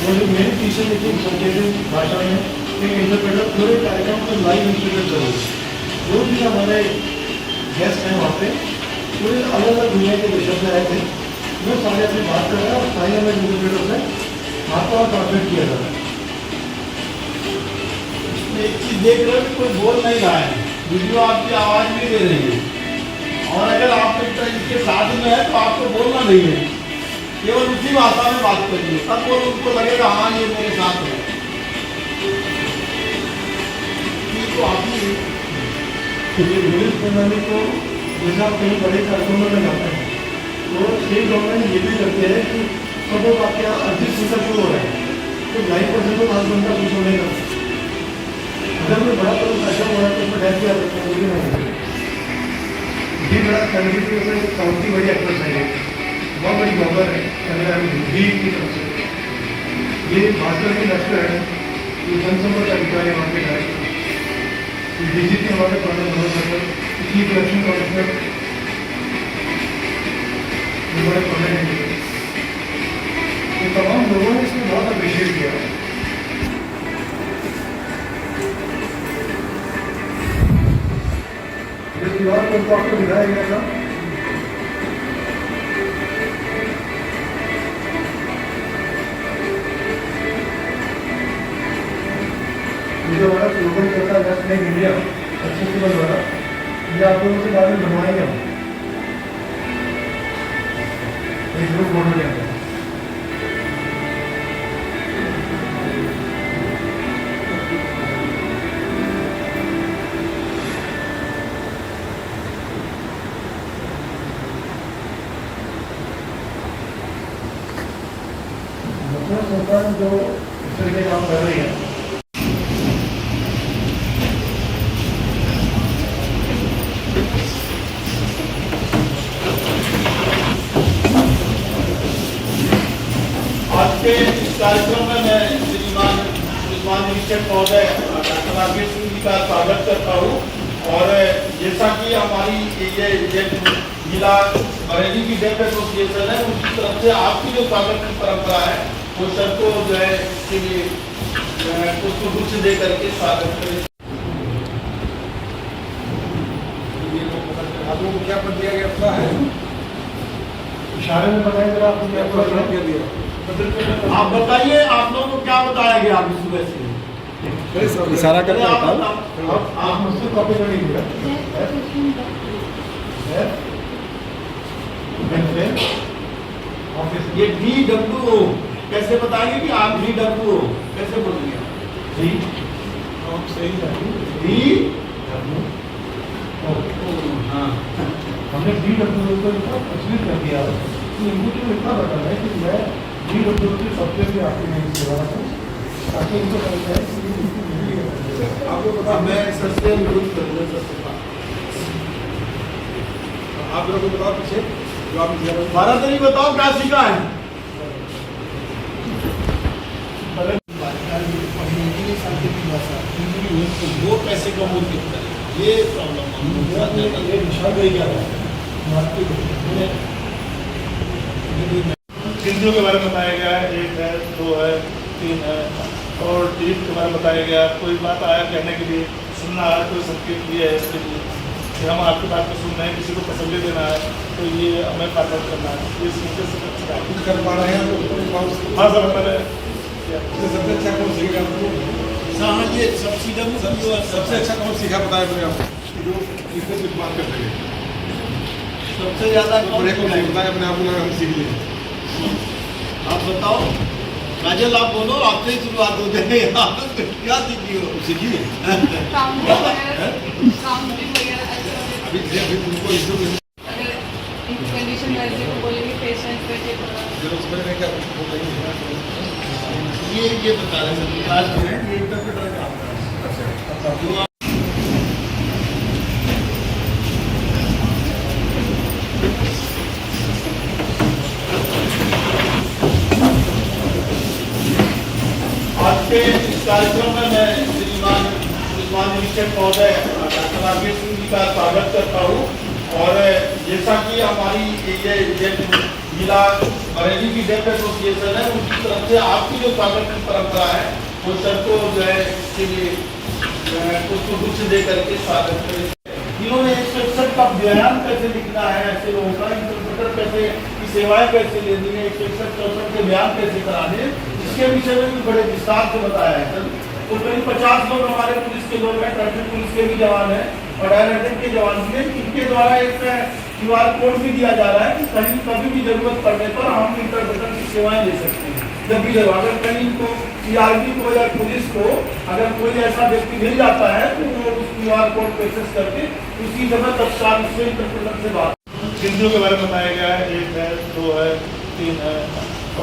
वो जो main teacher लेकिन संकेतित भाषा में एक इंटरप्रेटर पूरे कार्यक्रम को लाइव इंटरप्रेट करोगे। जो भी हमारे गेस्ट हैं वहाँ पे पूरे अलग अलग दुनिया के देशों से आए थे, वो सारे अपनी बात कर रहे हैं और साइन लैंग्वेज इंटरप्रेटर से आपको और ट्रांसलेट किया जा रहा है। इसमें एक चीज़ देख रहे हो कि कोई बोल नहीं रहा है, वीडियो आपकी आवाज़ भी दे रही है, और अगर आप इसके साथ में है तो आपको बोलना नहीं है, केवल उसी भाषा में बात करिए, तब वो उनको लगेगा हाँ ये मेरे साथ है। तो आपने ये इंग्लिश प्रणाली को जैसे आप कहीं बड़े कार्यक्रमों में जाते हैं तो स्टेट गवर्नमेंट ये भी करती है कि सब लोग आपके यहाँ अर्जित सुनना शुरू हो रहे हैं तो 9% तो 5 घंटा कुछ होने का। अगर कोई बड़ा कार्यक्रम हो रहा है तो उसमें डेथ भी आ सकते हैं, लेकिन नहीं भी बड़ा कंट्री काउंटी बड़ी एक्सरसाइज है, बहुत बड़ी खबर है कैमरा भी की तरफ से। ये भास्कर के लक्ष्य है, ये जनसंपर्क अधिकारी वहाँ के डायरेक्टर, डीजीपी हमारे project manager, chief election commissioner हमारे प्रोजेक्ट, ये तमाम लोगों ने इसमें बहुत अप्रिशिएट किया। ये दीवार को आपको दिखाया गया था, ये जो हमारा स्लोगन चलता है मेक इंडिया एक्सेसिबल वाला, ये आप लोगों से बाद में बनवाएंगे हम एक ग्रुप फोटो के अंदर। सरकार जो इस तरह के काम कर रही है, इस कार्यक्रम में मैं श्रीमान निरीक्षक महोदय डॉक्टर राकेश सिंह जी का स्वागत करता हूँ। और जैसा कि हमारी ये जिला बरेली की डेफ एसोसिएशन है, उसकी तरफ से आपकी जो स्वागत की परंपरा है वो सबको जो है इसके लिए पुष्प दे करके स्वागत करें। आप लोगों को क्या पद दिया गया है? इशारे में बताएं जरा आपको क्या क्या दिया? आप बताइए, आप लोगों को क्या बताया गया अभी सुबह से? इशारा करके आप मुझसे कॉपी कर लीजिएगा। ये DWO कैसे बताएंगे कि आप DWO कैसे बोलेंगे? जी आप सही हाँ, हमने DWO को तस्वीर कर दिया, इनको तो इतना बता है कि मैं DWO के सॉफ्टवेयर से आपकी नहीं सेवा ताकि इनको पता है कि आपको पता मैं सबसे अनुरोध करूँगा सबसे आप लोगों को बताओ पीछे जो आप भारत नहीं बताओ क्या सीखा है? वो कैसे कम्युनिकेट करें, ये प्रॉब्लम ये निशान दे गया है। हिंदियों के बारे में बताया गया है, 1 है 2 है 3 है, और टीम के बारे में बताया गया। कोई बात आया कहने के लिए, सुनना है, कोई संकेत दिया है इसके लिए कि हम आपकी बात को सुन रहे हैं, किसी को तसल्ली देना है तो ये हमें फॉरवर्ड करना है, ये सीखने से अच्छा कुछ कर पा रहे हैं तो हाँ सर मैंने सबसे अच्छा कौन सीखेगा आपको? हाँ, ये सबसे अच्छा कौन सीखा बताया मुझे आपको जो इसमें कुछ बात कर सके? सबसे ज्यादा बड़े को बताया अपने आप को हम सीख लिए। आप बताओ काजल, आप बोलो, आपसे ही शुरुआत हो जाए। आप क्या सीखी हो? सीखी अभी तुमको इसमें कंडीशन वाइज बोलेंगे पेशेंट पे जरूर समझ में क्या वो नहीं है। ये बता रहे हैं विकास जो है ये इंटरप्रेटर का काम कर रहा है। जो आज के इस कार्यक्रम में मैं श्रीमान निरीक्षक महोदय डॉक्टर राकेश सिंह जी का स्वागत करता हूँ। और जैसा कि हमारी ये जिला बरेली की डेफ एसोसिएशन है, उनकी तरफ से आपकी जो स्वागत की परंपरा है वो सबको जो है इसके लिए उसको कुछ दे करके स्वागत करें। इन्होंने 161 का बयान कैसे लिखना है, ऐसे लोगों का इंटरप्रेटर कैसे की सेवाएं कैसे लेनी है, 161 के बयान कैसे कराने, इसके विषय में भी बड़े विस्तार से बताया है सर। तो करीब 50 लोग हमारे पुलिस के लोग हैं, ट्रैफिक पुलिस के भी जवान हैं और डायरेक्टर के जवान भी हैं। इनके द्वारा एक QR कोड भी दिया जा रहा है कि कहीं कभी भी जरूरत पड़ने पर हम इंटरप्रेटर की सेवाएं ले सकते हैं। जब भी जरूरत, अगर कहीं को CRP को या पुलिस को अगर कोई ऐसा व्यक्ति मिल जाता है तो वो उस QR कोड को एक्सेस करके उसी जगह तत्काल उससे इंटरप्रेटर से बात। बिंदुओं के बारे में बताया गया है, 1 है, 2 है, 3 है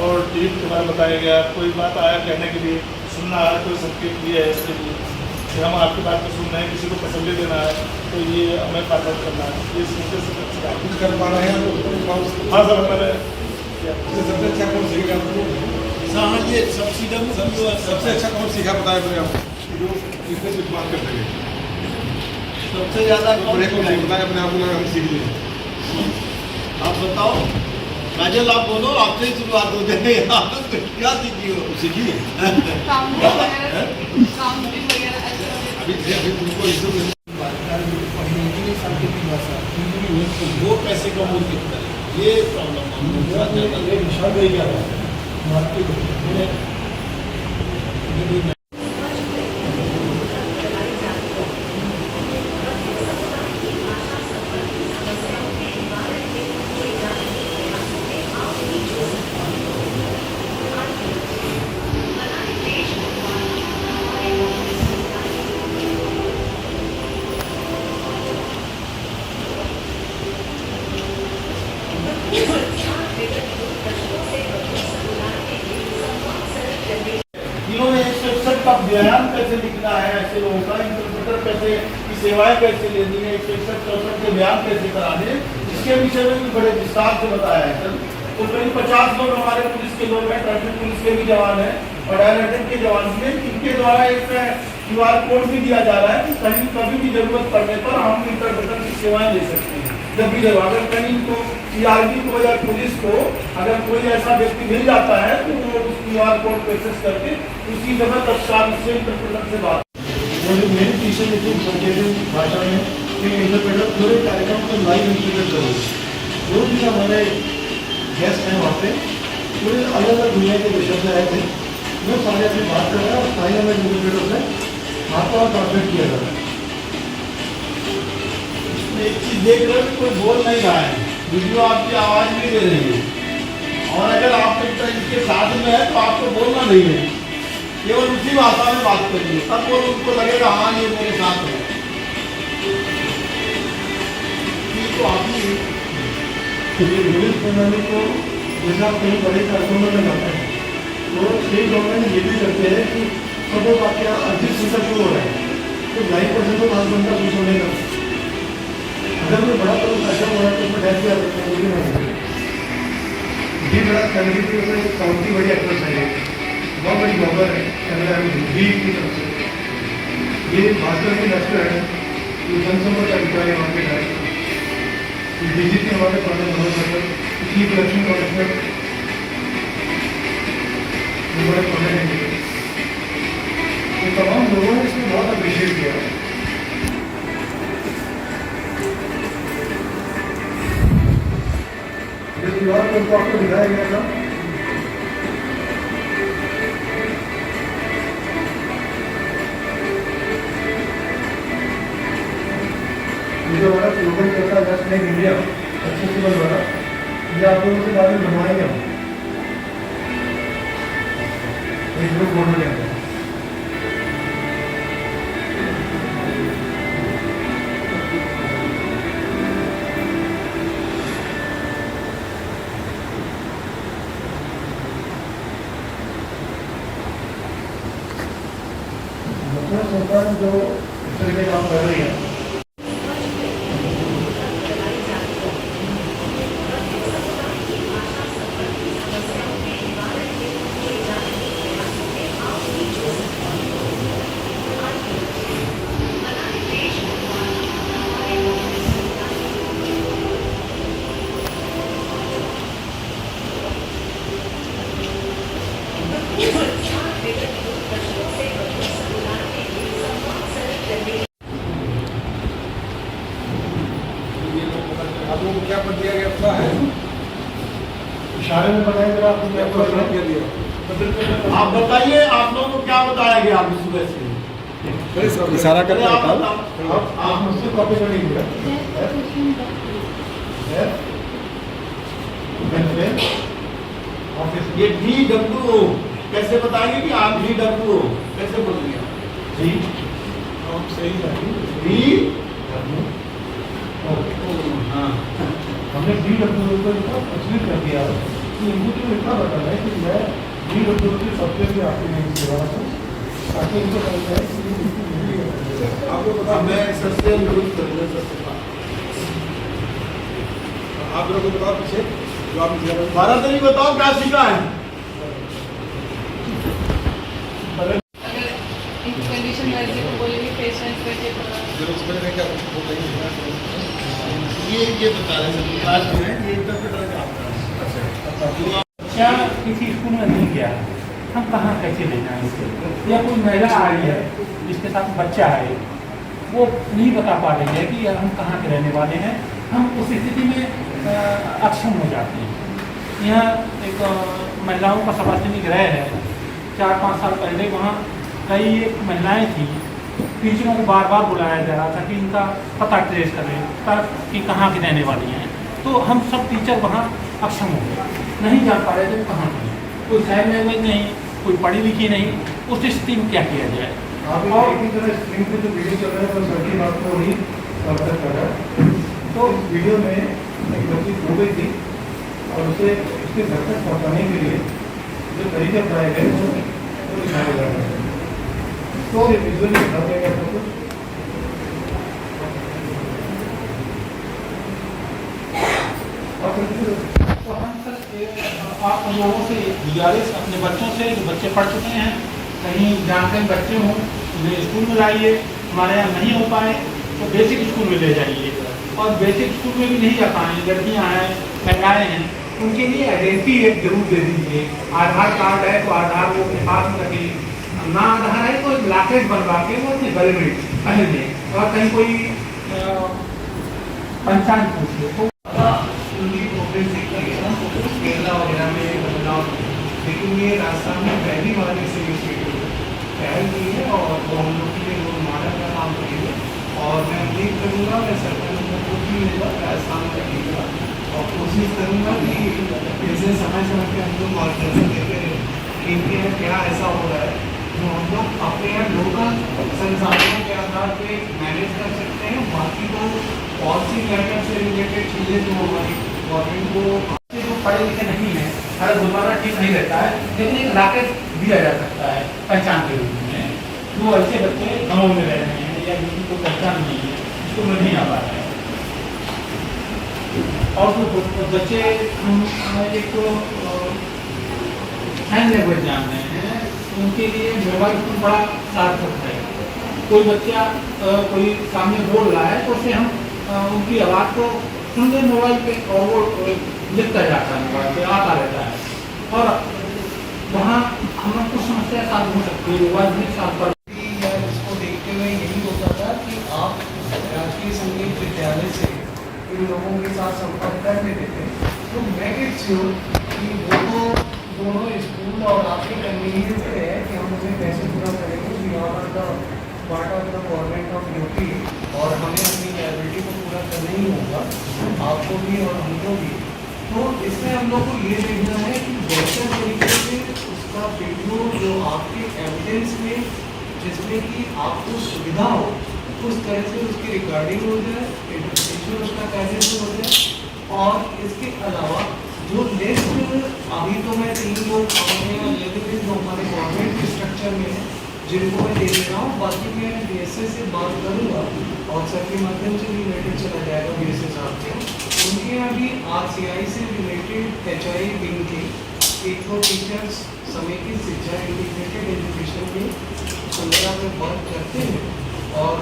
और टीम के बारे में बताया गया। कोई बात आया कहने के लिए, सुनना है, कोई संकेत दिया है इसके लिए कि हम आपकी बात को सुन रहे हैं, किसी को तसल्ली देना है तो ये हमें फायदा करना है, ये सोचते से कुछ कर पा रहे हैं तो हाँ सर मैंने सबसे अच्छा कौन सीखेगा आपको? हाँ, ये सबसे अच्छा कौन सीखा बताया मैंने आपको जो इसमें कुछ बात कर सके? सबसे ज्यादा बड़े कौन से बताया अपने आप को लगा हम सीख लिए? आप बताओ काजल, आप बोलो, आपसे ही शुरुआत हो जाए। आप क्या सीखी हो? सीखी काउंटिंग वगैरह ऐसा अभी तुमको इसमें वो कैसे कम हो सकता है, ये प्रॉब्लम। इन्होंने 161 का बयान कैसे लिखना है, ऐसे लोगों का इंटरप्रेटर कैसे की सेवाएं कैसे लेनी है, 161 के बयान कैसे कराने, इसके विषय में भी बड़े विस्तार से बताया है सर। तो करीब 50 लोग हमारे पुलिस के लोग हैं, ट्रैफिक पुलिस के भी जवान हैं और डायरेक्टर के जवान भी हैं। इनके द्वारा एक QR कोड भी दिया जा रहा है कि कहीं कभी भी जरूरत पड़ने पर हम इंटरप्रेटर की सेवाएं ले सकते हैं। जब भी जरूरत, अगर कहीं को CRP को या पुलिस को अगर कोई ऐसा व्यक्ति मिल जाता है तो वो उस QR कोड को एक्सेस करके उसी जगह तत्काल उससे इंटरप्रेटर से बात। और जो मेरी टीचर लेकिन संकेतन भाषा में कि इंटरप्रेटर पूरे कार्यक्रम को लाइव इंटरप्रेट करो। जो भी हमारे गेस्ट हैं वहाँ पे पूरे अलग अलग दुनिया के देशों से आए थे, वो सारे अपनी बात कर रहे हैं और स्थानीय में इंटरप्रेटर से हाथों हाथ ट्रांसलेट किया जा रहा है। एक चीज देख रहे हो कि कोई बोल नहीं रहा है, वीडियो आपकी आवाज नहीं दे रही है और अगर आप इसके साथ में है तो आपको बोलना नहीं है, केवल उसी भाषा में बात करिए, तब वो उनको लगेगा हाँ ये मेरे साथ है। तो आप ये पुलिस प्रणाली को जैसा आप कहीं बड़े कार्यक्रमों में जाते हैं तो स्टेट गवर्नमेंट ये भी करते हैं कि सब लोग आपके यहाँ अर्जित सूचना शुरू हो रहा है तो 9% तो 5 घंटा कुछ होने का। अगर कोई बड़ा कदम ऐसा हो रहा है तो उसमें डेथ भी आ सकते हैं, वो भी नहीं होगी। ये बड़ा फैमिली की वजह से साउथ की बड़ी एक्ट्रेस है, बहुत बड़ी ब्लॉगर है कैमरा भी की तरफ से। ये भास्कर की डॉक्टर है, ये जनसंपर्क अधिकारी वहाँ पे है, DGP हमारे पुराने मनोज चीफ इलेक्शन कमिश्नर हमारे पुराने हैं। तो तमाम लोगों ने इसमें बहुत अप्रिशिएट किया। इस QR कोड को आपको दिखाया गया था। जो हमारा स्लोगन चलता है जस्ट मेक इंडिया एक्सेसिबल वाला, ये आप लोगों से बाद में बनवाएंगे हम फेसबुक फोटो के अंदर। सरकार जो इस तरह के काम कर रही है आप लोगों को क्या पद दिया गया पता है? इशारे में बताएं जरा आपको क्या आपको क्या दिया दिया? आप बताइए, आप लोगों को क्या बताया गया अभी सुबह से? इशारा अरे आप करता बताओ। आप मुझसे कॉपी कर लीजिए ऑफिस ये DW कैसे बताएंगे कि आप DW कैसे बोलेंगे? जी आप सही डी हाँ हमने DW को तस्वीर कर दिया कि इनको तो इतना बताना है कि मैं DW के सॉफ्टवेयर की आपकी नहीं सेवा हूँ ताकि इनको पता है कि इनकी बिजली है। आपको पता मैं सबसे अनुरोध करूँगा सबसे आप लोगों को बताओ पीछे जो आप लिखा है। भारत नहीं बताओ क्या सीखा है? अगर इन कंडीशन में ऐसे को बोलेंगे पेशेंट बैठे थोड़ा जरूर समझ में क्या वो कहीं ये बता रहे हैं क्लास में है, ये इंटरप्रेटर का आपका। क्या किसी स्कूल में नहीं गया हम कहाँ कैसे ले जाएं इससे या कोई महिला आई है जिसके साथ बच्चा है वो नहीं बता पा रही है कि हम कहाँ के रहने वाले हैं हम उस स्थिति में अक्षम हो जाते हैं। यहाँ एक महिलाओं का सार्वजनिक गृह है 4-5 साल पहले वहाँ कई एक महिलाएं थी टीचरों को बार बार बुलाया जा रहा था कि इनका पता ट्रेस करें कि कहाँ की रहने वाली हैं तो हम सब टीचर वहाँ अक्षम हो गए नहीं जान पा रहे थे कहाँ की कोई साइड लैंग्वेज नहीं कोई पढ़ी लिखी नहीं उस स्थिति में क्या किया जाए। आप एक ही तरह स्क्रीन पे जो वीडियो चल रहा है वो सर की बात को ही कवर कर रहा है। तो इस वीडियो में एक बच्ची सो गई थी और उसे उसके घर तक पहुँचाने के लिए जो तरीके अपनाए गए वो दिखाया जा रहा है। तो ये विजुअली दिखा देगा आपको कुछ तो हम सर आप लोगों से गुजारिश अपने बच्चों से जो बच्चे पढ़ चुके हैं कहीं जानते बच्चे हों उन्हें स्कूल में लाइए हमारे यहाँ नहीं हो पाए तो बेसिक स्कूल में ले जाइए और बेसिक स्कूल में भी नहीं जा पाए लड़कियाँ हैं महिलाएँ हैं उनके लिए आइडेंटिटी एक जरूर दे दीजिए। आधार कार्ड है तो आधार वो अपने पास में रखिए ना आधार है तो एक लाकेट बनवा के वो अपने गले में पहन लें और कहीं कोई पहचान पूछिए तो उनकी प्रोग्रेस देखी है ना केरला वगैरह में बदलाव लेकिन ये राजस्थान में पहली बार इसे पहल की है और वो हम लोग के लिए रोल मॉडल का काम करेंगे और मैं उम्मीद करूँगा मैं सरकार को भी मिलेगा राजस्थान में रखेगा और कोशिश करूँगा कि जैसे समय समय पर हम लोग मार्गदर्शन देते हैं कि इनके यहाँ क्या ऐसा हो रहा है जो हम लोग अपने यहाँ लोकल संसाधनों के आधार पे मैनेज कर सकते हैं बाकी तो पॉलिसी मैटर से रिलेटेड चीज़ें जो हमारी गवर्नमेंट को जो पढ़े लिखे नहीं है हर गुजारा ठीक नहीं रहता है लेकिन एक राकेट दिया जा सकता है पहचान के रूप में जो ऐसे बच्चे गाँव में रह रहे हैं या जिनकी कोई पहचान नहीं है स्कूल में नहीं आ पा रहे हैं और जो बच्चे एक साइन लैंग्वेज जान रहे हैं उनके लिए मोबाइल फोन बड़ा सार्थक है। कोई बच्चा कोई सामने बोल रहा है तो उसे हम उनकी आवाज़ को सुन लें मोबाइल पे और वो लिखता जाता है मोबाइल पे आता रहता है और वहाँ हम लोग कुछ समस्या साथ हो सकती है मोबाइल भी साथ पर इसको देखते हुए यही होता था कि आप राजकीय संगीत विद्यालय से इन लोगों के साथ संपर्क कर लेते थे तो मेक इट श्योर कि वो तो दोनों स्कूल और आपके कन्वीनियंस पे है कि हम उसे कैसे पूरा करेंगे we are the part of the government of UP और हमें अपनी कैबिलिटी को पूरा करना ही होगा आपको भी और हमको भी। तो इसमें हम लोग को ये देखना है कि बेहतर तरीके से उसका वीडियो जो आपके एविडेंस में जिसमें कि आपको सुविधा हो उस तरह से उसकी रिकॉर्डिंग हो जाए इंटरप्रिटेशन उसका कैसे से हो जाए और इसके अलावा जो लिस्ट अभी तो मैं 3 लोग अपने लेवल जो हमारे गवर्नमेंट के स्ट्रक्चर में है जिनको मैं दे दे रहा हूँ बाकी मैं BSS से बात करूँगा और सर के माध्यम से भी लेटर चला जाएगा BSS आपके उनके यहाँ भी RCI से रिलेटेड HI विंग के एक दो टीचर्स समेकित शिक्षा इंटीग्रेटेड एजुकेशन के संदर्भ में वर्क करते हैं और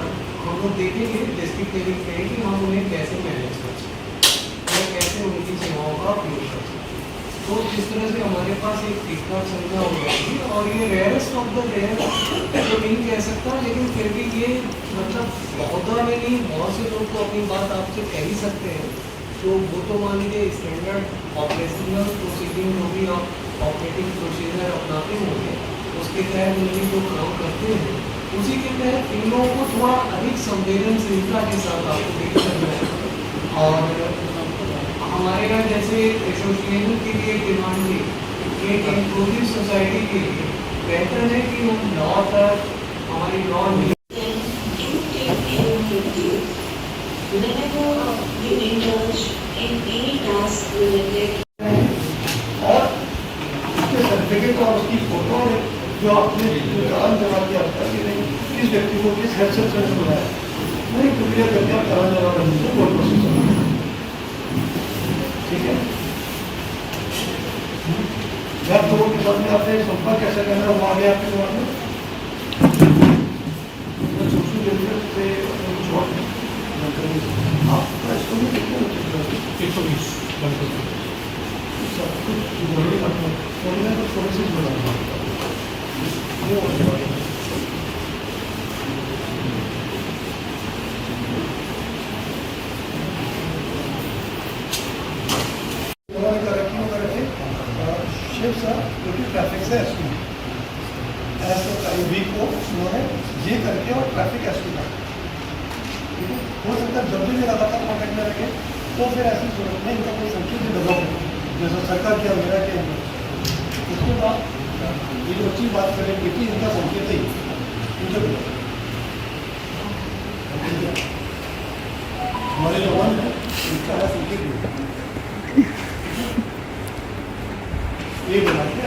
हम लोग देखेंगे डिस्ट्रिक्ट लेवल पे कि हम उन्हें कैसे मैनेज कर सकते हैं या कैसे उनकी सेवाओं का उपयोग कर सकते हैं। तो इस तरह से हमारे पास एक ठीक ठाक संख्या हो जाएगी। और ये रेयरेस्ट ऑफ द रेयर तो नहीं कह सकता, लेकिन फिर भी ये मतलब बहुधा में नहीं, बहुत से लोग तो अपनी बात आपसे कह ही सकते हैं। तो वो तो मान लीजिए स्टैंडर्ड ऑपरेशनल प्रोसीडिंग जो भी आप ऑपरेटिंग प्रोसीजर अपनाते होंगे उसके तहत उनकी जो काम करते हैं उसी के तहत इन लोगों को थोड़ा अधिक संवेदनशीलता के साथ आपको डील करना है। और हमारे यहाँ जैसे एसोसिएशन के लिए डिमांड थी कि एक इंक्लूसिव सोसाइटी के लिए बेहतर है कि हम लॉ तक हमारी law whenever you indulge in any task related और उसके सर्टिफिकेट और उसकी फोटो जो आपने जो चालान जमा किया था कि नहीं किस व्यक्ति को किस हेल्थ सेक्शन से बुलाया नहीं प्रक्रिया करके आप चालान जमा कर दीजिए कोर्ट प्रोसीजर। ठीक है, जब लोगों के साथ में आपने संपर्क कैसे करना है वो आगे आपके दिमाग में सोशल जरूरत से आप इसको भी देखते हैं 120 सब कुछ बोलने को थोड़े से बोला शिव सर जो कि ट्रैफिक से एसपी ऐसा वीक को उन्होंने ये करके और ट्रैफिक एसपी का ठीक है, हो सकता है जब भी ये लगातार कॉन्टेक्ट में रखे तो फिर ऐसी जरूरत नहीं, इनका कोई संकेत भी डेवलप हो जैसा सरकार किया मेरा के अंदर। उसके बाद ये जो अच्छी बात करेंगे कि इनका संकेत ही हमारे जो वन है इसका है संकेत ये बना के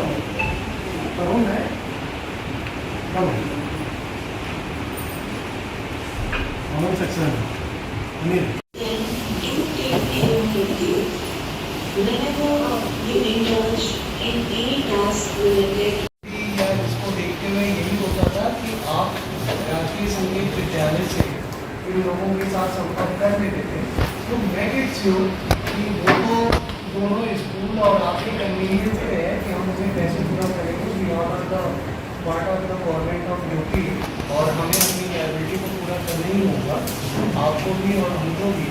करूँ है कम अमन सेक्शन अनिल whenever you indulge in any task related या इसको देखते हुए यही होता था कि आप राष्ट्रीय संगीत विद्यालय से इन लोगों के साथ संपर्क कर लेते थे। तो मैं इट्स श्योर कि वो तो दोनों स्कूल और आपके कन्वीनियंस पे है कि हम उसे कैसे पूरा करेंगे। We are the part of the government of duty और हमें अपनी लाइबिलिटी को पूरा करना ही होगा, आपको भी और हमको भी।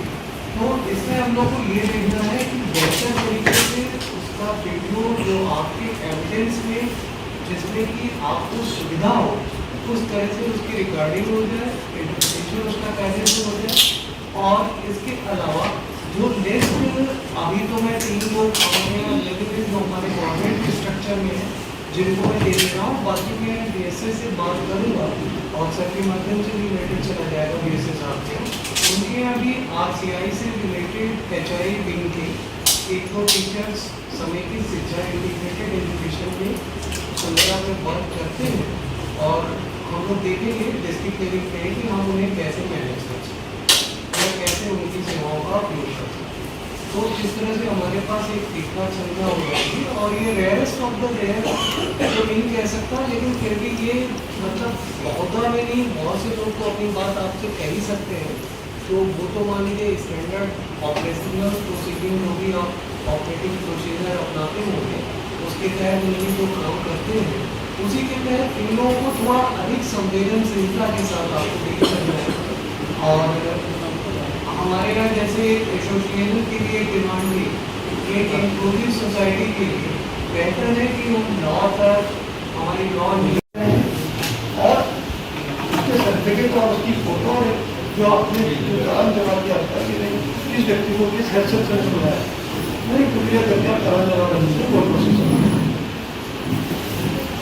तो इसमें हम लोग को ये देखना है कि बेहतर तरीके से उसका वीडियो जो आपके एविडेंस में जिसमें कि आपको सुविधा हो उस तरह से उसकी रिकॉर्डिंग हो जाए, इंटरप्रिटेशन उसका कैसे से हो जाए। और इसके अलावा जो लिस्ट अभी तो मैं 3 लोग हमारे यहाँ लेकिन जो हमारे गवर्नमेंट के स्ट्रक्चर में है जिनको मैं दे दे रहा हूँ, बाकी मैं DSA से बात करूँगा और सर के माध्यम से भी लेटर चला जाएगा DSA साहब के। उनके यहाँ भी RCI से रिलेटेड HI विंग के 1-2 टीचर्स समेकित शिक्षा इंटीग्रेटेड एजुकेशन में संस्था में वर्क करते हैं और हम लोग देखेंगे डिस्ट्रिक्ट लेवल पे कि हम उन्हें कैसे मैनेज कर सकते हैं, कैसे उनकी सेवाओं का उपयोग कर सकते हैं। तो इस तरह से हमारे पास एक ठीक ठाक संख्या हो जाएगी। और ये रेयरेस्ट ऑफ द रेयर तो नहीं कह सकता, लेकिन फिर भी ये मतलब बहुधा में नहीं, बहुत से लोग तो अपनी बात आपसे कह ही सकते हैं। तो वो तो मान लीजिए स्टैंडर्ड ऑपरेशनल प्रोसीडिंग जो भी आप ऑपरेटिंग प्रोसीजर अपनाते होंगे उसके तहत उनकी जो काम करते हैं उसी के तहत इन लोगों को थोड़ा अधिक संवेदनशीलता के साथ आपको डील करना है। और हमारे यहाँ जैसे एसोसिएशन के लिए डिमांड थी कि एक इंक्लूसिव सोसाइटी के लिए बेहतर है कि हम लॉ तक हमारी लॉ और उसके सर्टिफिकेट और उसकी फोटो जो आपने जो चालान जमा किया था कि नहीं किस व्यक्ति को किस हेल्थ सेक्शन से बुलाया नहीं प्रक्रिया करके आप चालान जमा कर दीजिए कोर्ट प्रोसीजर।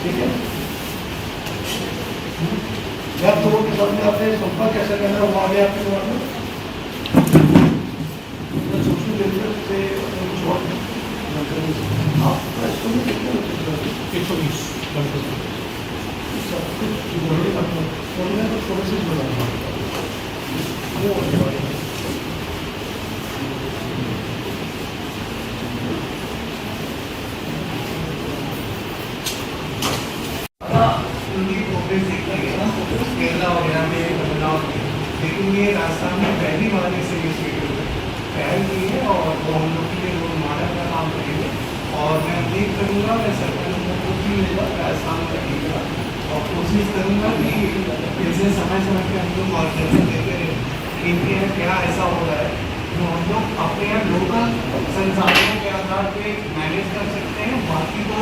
ठीक है, जब लोगों के साथ में आपने संपर्क कैसे करना है वो आगे आपके दिमाग में सोशल जरूरत से आप इसको भी देखते हैं 120 सब कुछ बोलने को थोड़े से बोला उनकी प्रोग्रेस देखा गया ना केरला वगैरह में बदलाव किया, लेकिन ये राजस्थान में पहली बार इसे इस वीडियो में पहल की है और वो हम लोग के लिए रोल मॉडल का काम करेंगे। और मैं नहीं होगा, राजस्थान में रहेगा। और कोशिश करूँगा कि जैसे समय समय पे हम लोग मार्गदर्शन देते रहे इनके यहाँ क्या ऐसा हो रहा है जो हम लोग अपने यहाँ लोकल संसाधनों के आधार पे मैनेज कर सकते हैं। बाकी तो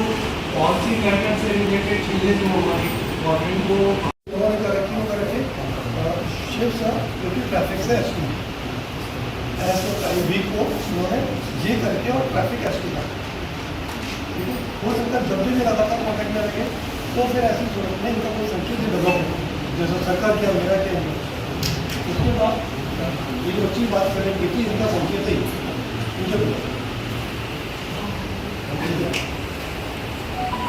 पॉलिसी मैटर से रिलेटेड चीज़ें जो हमारी गवर्नमेंट को और तरक्की करके शिव सर जो कि ट्रैफिक से एसपी वीक को उन्होंने ये करके और ट्रैफिक एसपी का ठीक है। हो सकता है जब भी लगातार कॉन्टेक्ट में रखे तो फिर ऐसी सूरत में इनका कोई संकेत डेवलप हो जैसा सरकार किया मेरा के अंदर। उसके बाद ये जो अच्छी बात करेंगे कि इनका संकेत ही मुझे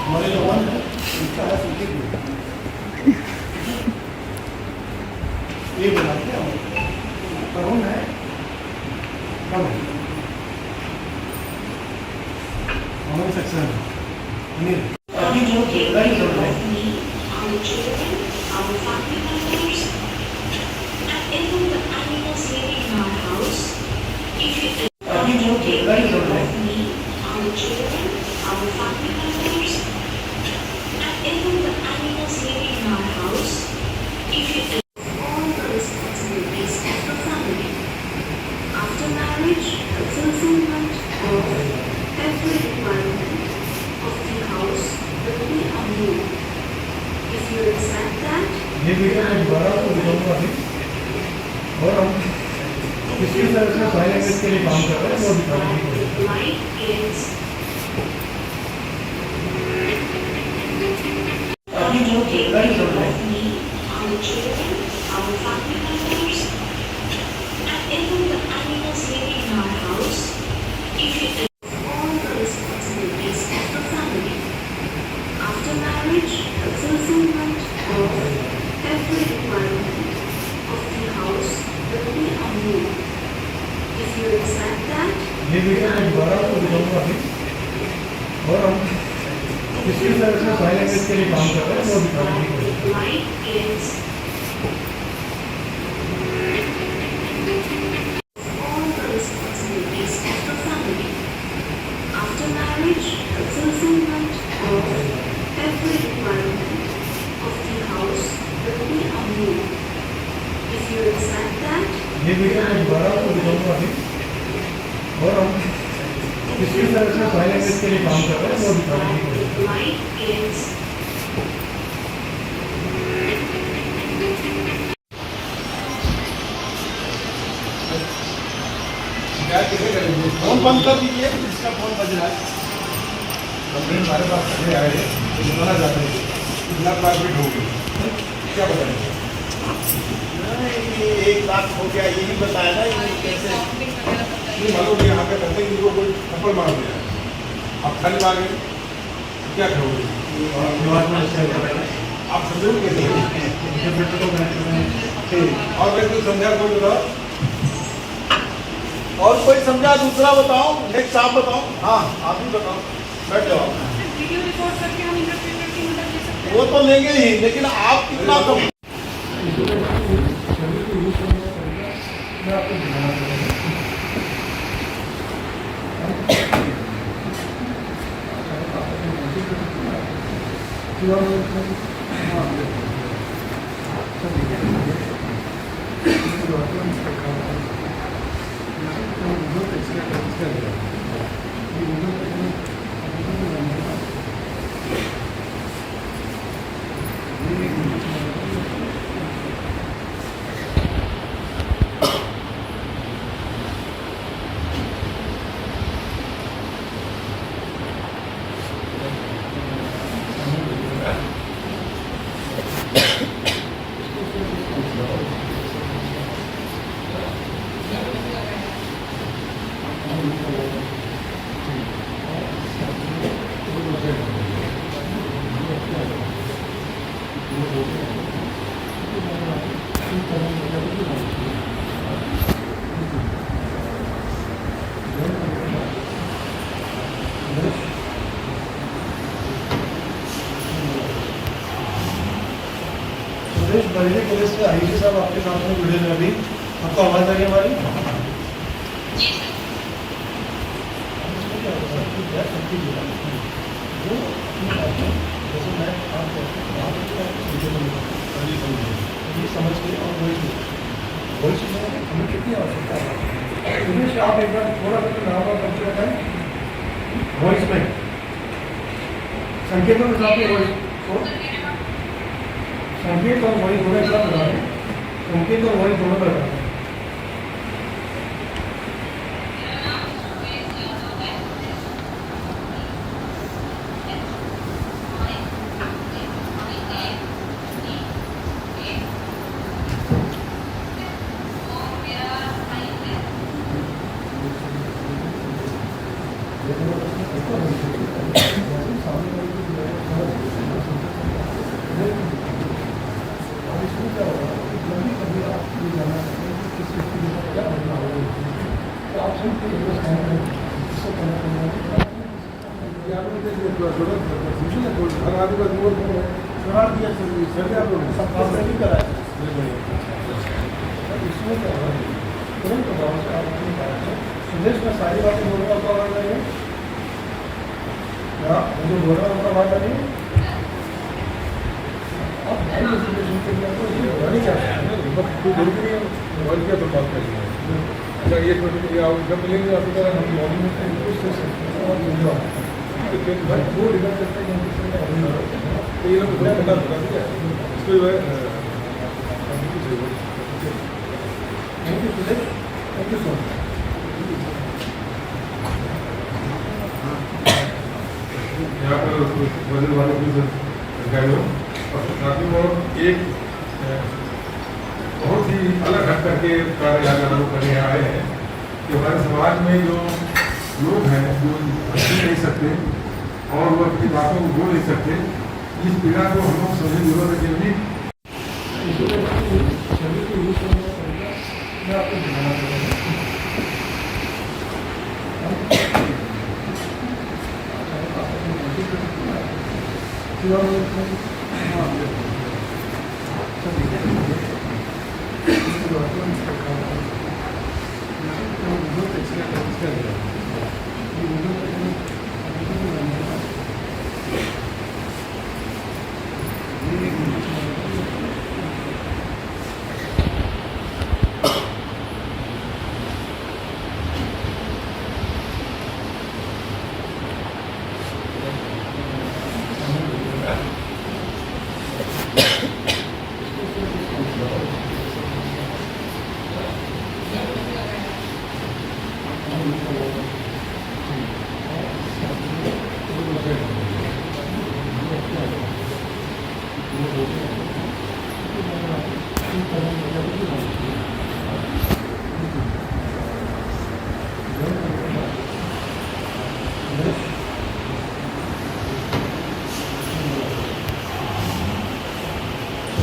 हमारे जो वन है इसका है संकेत ये बनाते हैं करुण है कम है हमारे सेक्शन है अभी जो डेडलाइन चल रहा है our children, our family members, and even the animals living in our house. If you अभी जो डेडलाइन चल रहा है me, our children, our family members, and even the animals living in our house, if you all the responsibilities of the family. After marriage, the fulfillment of every requirement of the house will be on you. If you accept that, ये video मैं दोबारा आपको दिखाऊंगा अभी और हम किसी तरह से साइन लैंग्वेज के लिए काम कर रहे हैं वो दिखाने की कोशिश life is अभी जो डेडलाइन चल रहा है me, our children, our family members, and even the animals living in our house. If you all the responsibilities of the family. After marriage, the fulfillment of every requirement of the house will be on you. If you accept that, ये video मैं दोबारा आपको दिखाऊंगा अभी और हम किसी तरह से साइन लैंग्वेज के लिए काम कर रहे हैं वो दिखाने की कोशिश life is all the responsibilities of the family. After marriage, the fulfillment of every requirement of the house will be on you. If you accept that, ये वीडियो मैं दोबारा आपको दिखाऊंगा अभी और हम किसी तरह से साइन लैंग्वेज के लिए काम कर रहे हैं वो दिखाने की कोशिश life is शिकायत कैसे करेंगे? फोन बंद कर दीजिए, इसका फोन बज रहा है। कंप्लेंट हमारे पास पहले आए हैं तो बताना चाहते हैं कि बिना प्राइवेट हो गई क्या बताएंगे? ये 1 लाख हो गया, यही बताया ना ये कैसे। नहीं मालूम नहीं यहाँ पे करते हैं कि इनको कोई थप्पड़ मार दिया आप खाली मांगे क्या करोगे? आप समझोगे कैसे? और मैं कुछ समझा कोई बताओ और कोई समझा दूसरा बताओ, नेक्स्ट आप बताओ। हाँ आप ही बताओ, बैठ जाओ। वीडियो रिकॉर्ड करके हम इंटरप्रेटर की मदद ले सकते हैं। वो तो लेंगे ही, लेकिन आप कितना कम। सुरेश बरेली पुलिस से आईजी साहब आपके सामने जुड़े हैं अभी। आपको आवाज आ रही है हमारी? जी सर। जैसे मैं आप ये समझ के और वॉइस में हमें कितनी आवश्यकता है। उमेश आप एक बार थोड़ा सा नाम और परिचय बताएं। वॉइस में संकेतों के साथ वॉइस को संकेत और वॉइस दोनों एक साथ लगा रहे हैं। संकेत और वॉइस दोनों लगा रहे हैं। सुदेश में सारी बातें बोलने का क्या वादा है? मुझे बोल रहा हूँ वादा नहीं। अब भाई एजुकेशन के लिए तो ये होगा नहीं क्या? कोई जरूरी नहीं है मोबाइल किया तो बात करेंगे। अच्छा ये जब मिलेंगे आपकी तरह हम मॉर्निंग में वो रिवर्स करते हैं। तो ये लोग थोड़ा पता बता दिया इसको जो है thank you Sudesh, thank you so much. यहाँ पर वजन वाले भी गए हो और साथ ही वो एक बहुत ही अलग हट करके कार्य यहाँ लोग करने आए हैं कि हमारे समाज में जो लोग हैं जो सुन नहीं सकते और वो अपनी बातों को बोल नहीं सकते, इस पीड़ा को हम लोग समझने की जरूरत है कि मैं आपको दिखाना चाहूँगा।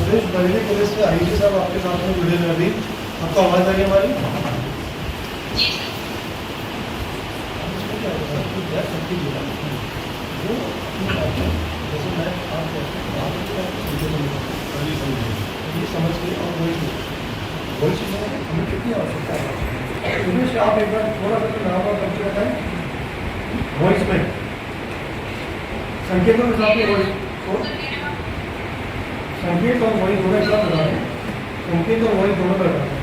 सुरेश बरेली पुलिस से आईजी साहब आपके साथ में जुड़े हुए अभी। आपको आवाज आ रही है हमारी? जैसे मैं आप ये समझ के और वॉइस में हमें कितनी आवश्यकता है। उमेश आप एक बार थोड़ा सा नाम और परिचय बताएं। वॉइस में संकेतों के साथ वॉइस को संकेत और वॉइस दोनों एक साथ लगा रहे हैं। संकेत और वॉइस दोनों लगा रहे हैं।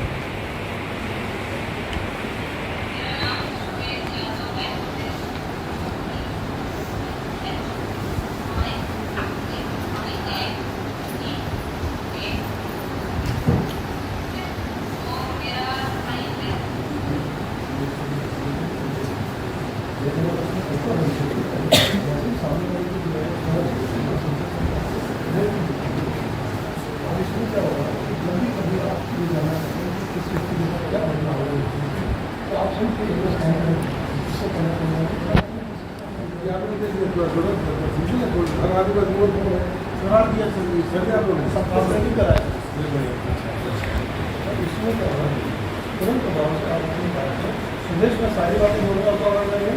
सुदेश में सारी बातें बोलने का क्या वादा है?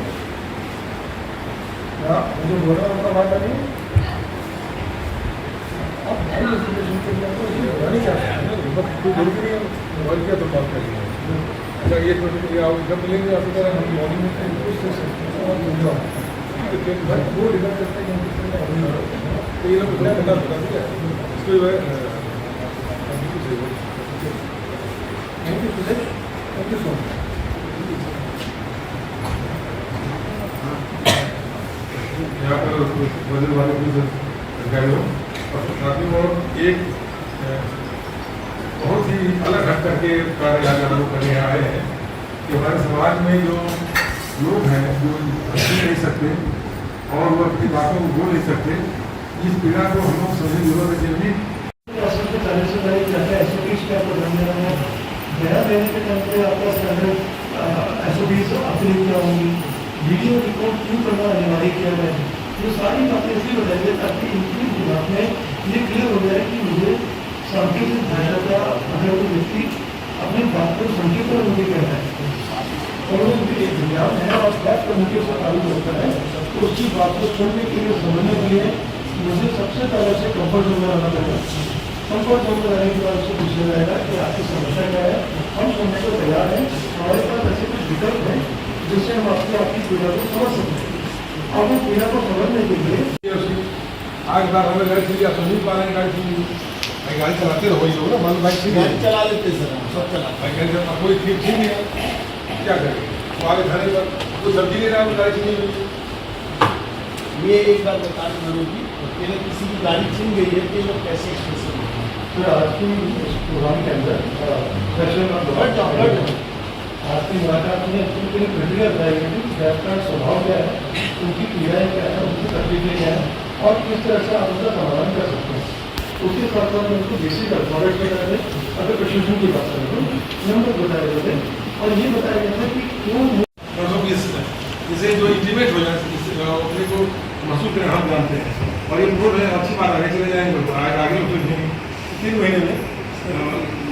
मुझे बोल रहा हूँ वादा नहीं। अब भाई एजुकेशन के लिए तो ये होगा नहीं क्या? कोई जरूरी नहीं है मोबाइल किया तो बात करेंगे। अच्छा ये जब मिलेंगे आपकी तरह हम मॉर्निंग में वो रिवर्स करते हैं। तो ये लोग क्या बता दिया इसको जो है थैंक यू सो मच। यहाँ पर वजन वाले पुलिस अधिकारियों और साथियों और एक बहुत ही अलग हट करके कार्य यहाँ हम लोग करने आए हैं कि हमारे समाज में जो लोग हैं जो हंस नहीं सकते और वो अपनी बातों को बोल नहीं सकते, इस पीड़ा को हम लोग समझने की जरूरत है कि असल में पहले से पहले क्या क्या SOPs पे आपको ध्यान देना है। बयान देने के टाइम पे आपका स्टैंडर्ड SOPs अपनी क्या होंगी, वीडियो रिकॉर्ड क्यों करना अनिवार्य किया गया है, ये सारी बातें इसलिए बताइए ताकि इनकी दिमाग में ये क्लियर हो जाए कि मुझे सांकेतिक भाषा का अगर कोई व्यक्ति अपनी बात को संकेत में मुझे कहना है और वो एक ज्ञान है और बैक कम्युनिटी से ताल्लुक होता है, तो उसकी बात को सुनने के लिए समझने के लिए मुझे सबसे पहले से कंफर्ट जोन में रहना पड़ेगा। कंफर्ट जोन में रहने के बाद उससे पूछा जाएगा कि आपकी समस्या क्या है, हम सुनने को तैयार हैं, हमारे पास ऐसे कुछ विकल्प हैं जिससे हम आपकी पीड़ा को समझ सकते हैं। और वो पीड़ा को समझने के लिए आज बार हमें गाड़ी चली आप नहीं पा रहे हैं, गाड़ी चलाते रहो ये लोग ना, मान भाई ठीक गाड़ी चला लेते सर, सब चला भाई गाड़ी चलना कोई ठीक नहीं है, क्या करें तो आगे थाने पर कोई सब्जी नहीं रहा गाड़ी छीनी हुई। ये एक बार बता दें मनोज जी, पहले किसी की गाड़ी छीन गई है तो ये लोग कैसे एक्सप्रेस करेंगे? फिर आज की इस प्रोग्राम के अंदर आज की मुलाकात में उनके लिए प्रक्रिया बताई गई कि आपका स्वभाव क्या है, उनकी पीड़ाएँ क्या है, उनकी तकलीफें क्या है और किस तरह से आप उनका समाधान कर सकते हैं। उसके साथ साथ उनको बेसिक अल्फाबेट बताए गए, अगर प्रशिक्षण की बात करें तो नंबर बताए गए थे और ये बताया गया था कि क्यों जैसे जो इंटीमेट हो जाए अपने को महसूस करना हम जानते हैं और ये बोल रहे हैं अच्छी बात आगे चले जाएंगे तो आगे तो 3 महीने में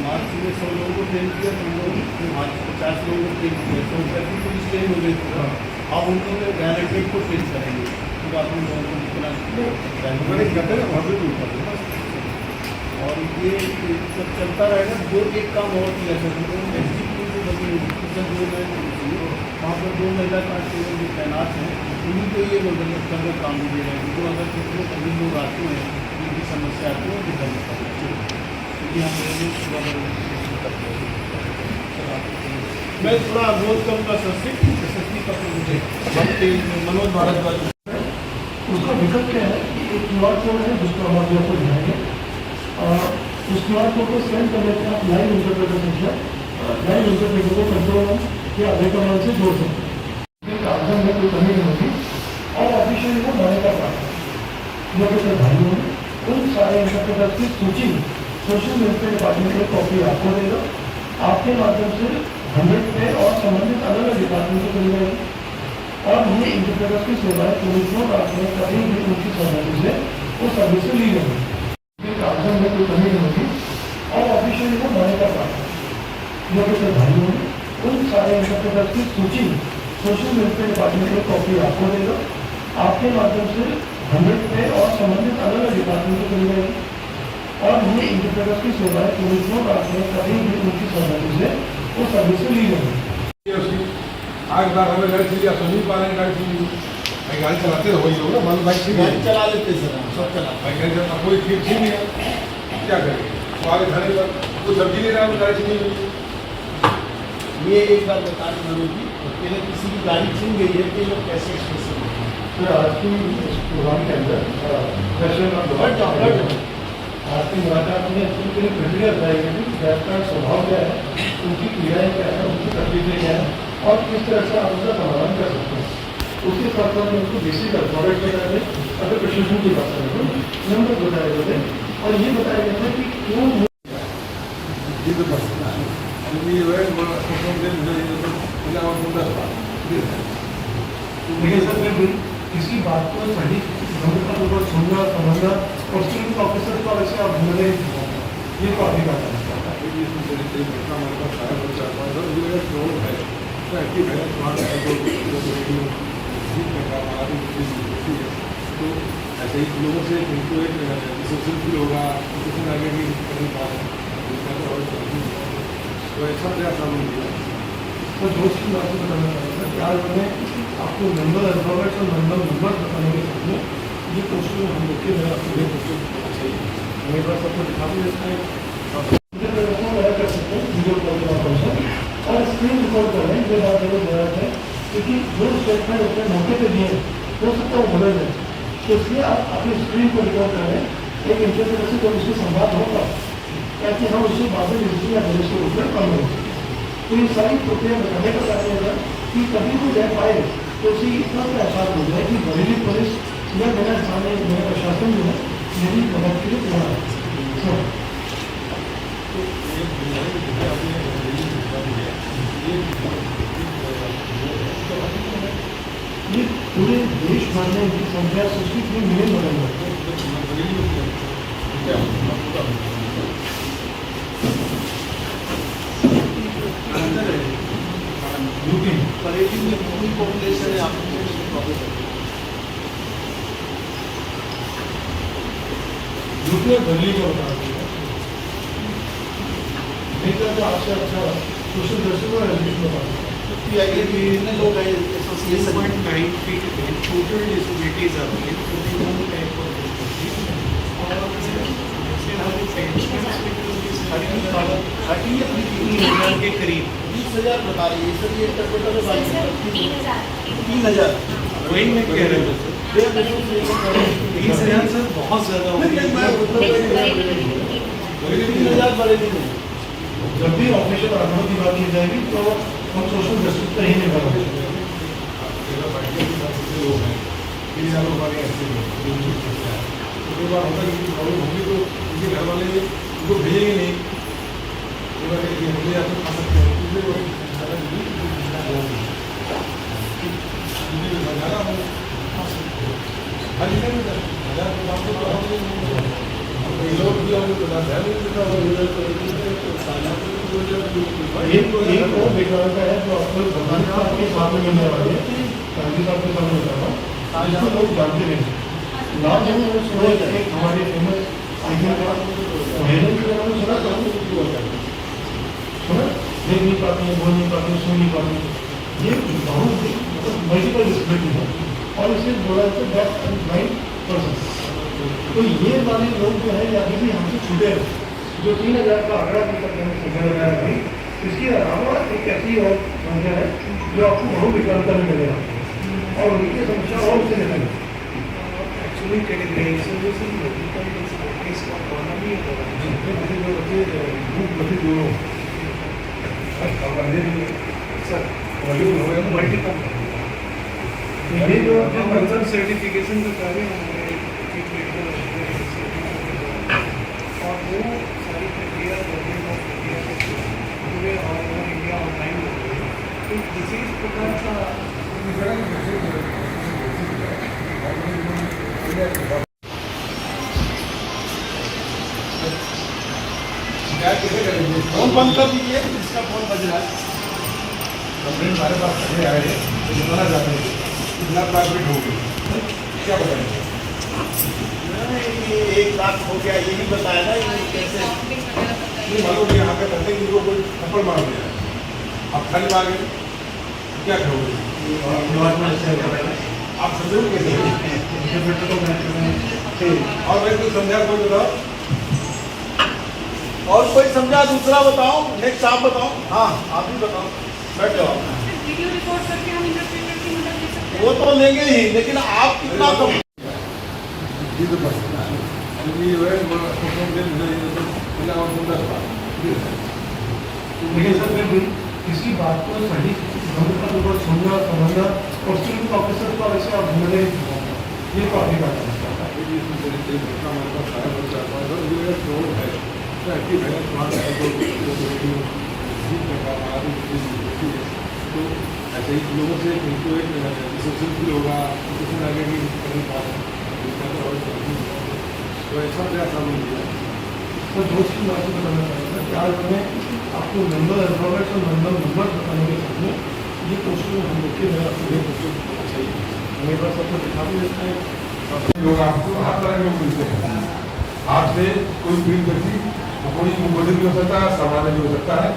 मार्च में 100 लोगों को ट्रेन किया, तो हम लोग आज 50 लोगों को ट्रेन किया, तो उनकी पुलिस ट्रेन हो गई थी। अब उनको ग्रेजुएट को ट्रेन करेंगे, तो आप उन लोगों को कितना करते हैं वहाँ पे भी उठाते हैं। और ये सब चलता रहेगा। जो एक काम और किया वहाँ पर 2 महिला कांस्टेबल जो तैनात हैं, उन्हीं को ये रोजगार का काम दिए जाएंगे। तो अगर किसी कभी लोग आते हैं जिनकी समस्या आती है वो दिखा क्योंकि हम मैं थोड़ा अनुरोध करूँगा सस्ती का मनोज भारद्वाज उसका विकल्प क्या है कि एक QR कोड है जिसको हम आगे आपको दिखाएंगे। उस QR कोड को स्कैन करने के आप लाइव इंटरप्रेटर संख्या लाइव इंटरप्रेटर को कंट्रोल या अधिक कमांड से जोड़ सकते हैं। आवेदन में कोई कमी नहीं होगी और ऑफिशियली को मान्य का प्राप्त जो भाइयों ने उन सारे इंटरप्रेटर की सूची सोशल वेलफेयर डिपार्टमेंट में कॉपी आपको देगा। आपके माध्यम से 100 पे और संबंधित अलग अलग डिपार्टमेंट को मिल जाएगी और ये इंटरप्रेटर की सेवाएं पुलिस को रात में कभी भी उनकी सहमति से वो सर्विस से ली जाएगी। आवेदन में कोई कमी नहीं होगी और ऑफिशियली को मान्य का प्राप्त जो भाइयों ने उन सारे इंटरप्रेटर की सूची सोशल वेलफेयर डिपार्टमेंट में कॉपी आपको देगा। आपके माध्यम से 100 पे और संबंधित अलग अलग डिपार्टमेंट को मिल जाएगी और ये इंटरप्रेटर की सेवाएं पुलिस को रात में कभी भी उनकी सहमति से वो सर्विस से ली जाएगी। आज बार हमें गाड़ी चली आप नहीं पा रहे हैं, गाड़ी चलाते रहो ये लोग ना, मान भाई ठीक गाड़ी चला लेते सर, सब चला भाई गाड़ी चलना कोई ठीक नहीं है, क्या करें तो आगे थाने पर कोई सब्जी नहीं रहा गाड़ी छीनी हुई। ये एक बार बता दें मनोज जी, पहले किसी की गाड़ी छीन गई है तो ये लोग कैसे एक्सप्रेस करेंगे? फिर आज की इस प्रोग्राम के अंदर आज की मुलाकात में उनके लिए प्रक्रिया बताई गई कि आपका स्वभाव क्या है, उनकी पीड़ाएँ क्या है, उनकी तकलीफें क्या है और किस तरह से आप उनका समाधान कर सकते हैं। उसके साथ साथ में उनको बेसिक अल्फाबेट बताए गए, अगर प्रशिक्षण की बात करें तो नंबर बताए गए थे और ये बताया गया था कि क्यों देखिए सर, मैं किसी बात को सही गंभीरतापूर्वक सुनना समझना और स्टूडेंट ऑफिसर को वैसे आप भूलने ये तो आपकी बात तो ऐसे ही लोगों से उनको एक सोशल फील होगा, सोशल आगे भी तो ऐसा प्रयास हम तो दो चीज बात बताना चाहूँगा कि आज मैंने आपको नंबर अल्फाबेट और नंबर बताने के साथ में ये पोस्टर हम लोग के मेरा आपको मेरे पास आपको दिखा भी देता है कर सकते हैं वीडियो कॉल के माध्यम से और स्क्रीन रिकॉर्ड कर रहे हैं। ये बात जरूरत है क्योंकि जो स्टेटमेंट अपने मौके पर दिए हो सकता है वो गलत है, तो इसलिए आप अपनी स्क्रीन को रिकॉर्ड कर रहे हैं एक इंटरव्यू से जब उससे संवाद होगा ताकि हम उससे बाद में रिजल्ट या पुलिस के रूप में कम हो सके। तो ये सारी प्रक्रिया बताने का कार्य होगा कि कभी भी रह पाए तो उसे इतना तो एहसास हो जाए कि बरेली पुलिस या मेरा सामने मेरा प्रशासन जो है मेरी मदद के लिए तैयार है। ये पूरे देश भर में इनकी संख्या 63 मिलियन बदल है। बरेली में कितनी पॉपुलेशन है आपको? यूपी और दिल्ली का बता दीजिए नहीं तो आपसे अच्छा सोशल जस्टिस और एजुकेशन बता दीजिए। कितने लोग हैं association? 1.9 feet total disabilities are there, 21 type of disabilities और के करीब 20,000 बता रही है सर। ये टोटल 3,000 वही मैं कह रहा हूँ सर 30,000 सर बहुत ज़्यादा हो गया। 3,000 बरेली में जब भी ऑपरेशन आधार की बात की जाएगी तो हम सोशल जस्टिस पर ही निर्भर होंगे। उसके बाद होता है कि प्रॉब्लम होगी तो उनके घर वाले उनको भेजेंगे नहीं, हम खा सकते हैं एक और विकलांगता है जो आपको बताने के साथ में मिलने वाली है गांधी साहब के सामने बताना जिसको लोग जानते नहीं नाम जरूर सुना एक हमारे फेमस आइकन का हेलन के नाम सुना सुना देख नहीं पाती है, बोल नहीं पाती है, सुन नहीं पाती है। ये बहुत मल्टीपल डिसेबिलिटी है और इसे बोला जाता है डेफ एंड ब्लाइंड पर्सन। तो ये वाले लोग जो है अभी भी हमसे छूटे हैं जो 3,000 का आंकड़ा भी तक मैंने संख्या लगाया अभी। इसके अलावा एक ऐसी और संख्या है जो आपको बहुत विकलांगता में मिलेगा और उनकी समस्या और उससे निकलेगी। एक्चुअली कैटेगराइजेशन का होना भी मल्टीपल ये जो कंसर्न सर्टिफिकेशन का कार्य हमारे और वो सारी प्रक्रिया गवर्नमेंट ऑफ इंडिया के पूरे ऑल ओवर इंडिया ऑनलाइन हो गई है। तो किसी प्रकार का फोन बंद कर दीजिए, इसका फोन बज रहा है। कंप्लेंट हमारे पास पहले आए हैं तो बताना चाहते हैं कि बिना प्राइवेट हो गई क्या बताएंगे? ये 1 लाख हो गया यही बताया ना ये कैसे नहीं मालूम यहाँ पे कहते हैं कि वो कोई थप्पड़ मार दिया आप खाली मार गए क्या करोगे? आप समझो कैसे और मैं कुछ समझा कोई बताओ और कोई समझा दूसरा बताओ, नेक्स्ट आप बताओ। हाँ आप ही बताओ, बैठ जाओ। वीडियो रिकॉर्ड करके हम इंटरप्रेटर की मदद ले सकते हैं। वो तो लेंगे ही, लेकिन आप कितना कम लेकिन सर मैं भी किसी बात को सही ऊपर सुनना समझना और स्टूडेंट ऑफिसर को ऐसे आप ढूंढने ये तो आपकी बात तो ऐसे ही लोगों से इनको एक सोशल फील होगा आगे भी तो ऐसा प्रयास हम तो दो चीज मैं आपको बताना चाहूँगा कि आज हमें आपको नंबर अल्फाबेट्स और नंबर बताने के सामने ये क्वेश्चन हम लोग के मेरा पूरे क्वेश्चन चाहिए मेरे पास आपको दिखा भी देता है। लोग आपको हर तरह के लोग मिलते हैं, आपसे कोई पीड़ित व्यक्ति कोई मुबदिल भी हो सकता है, सामान्य भी हो सकता है।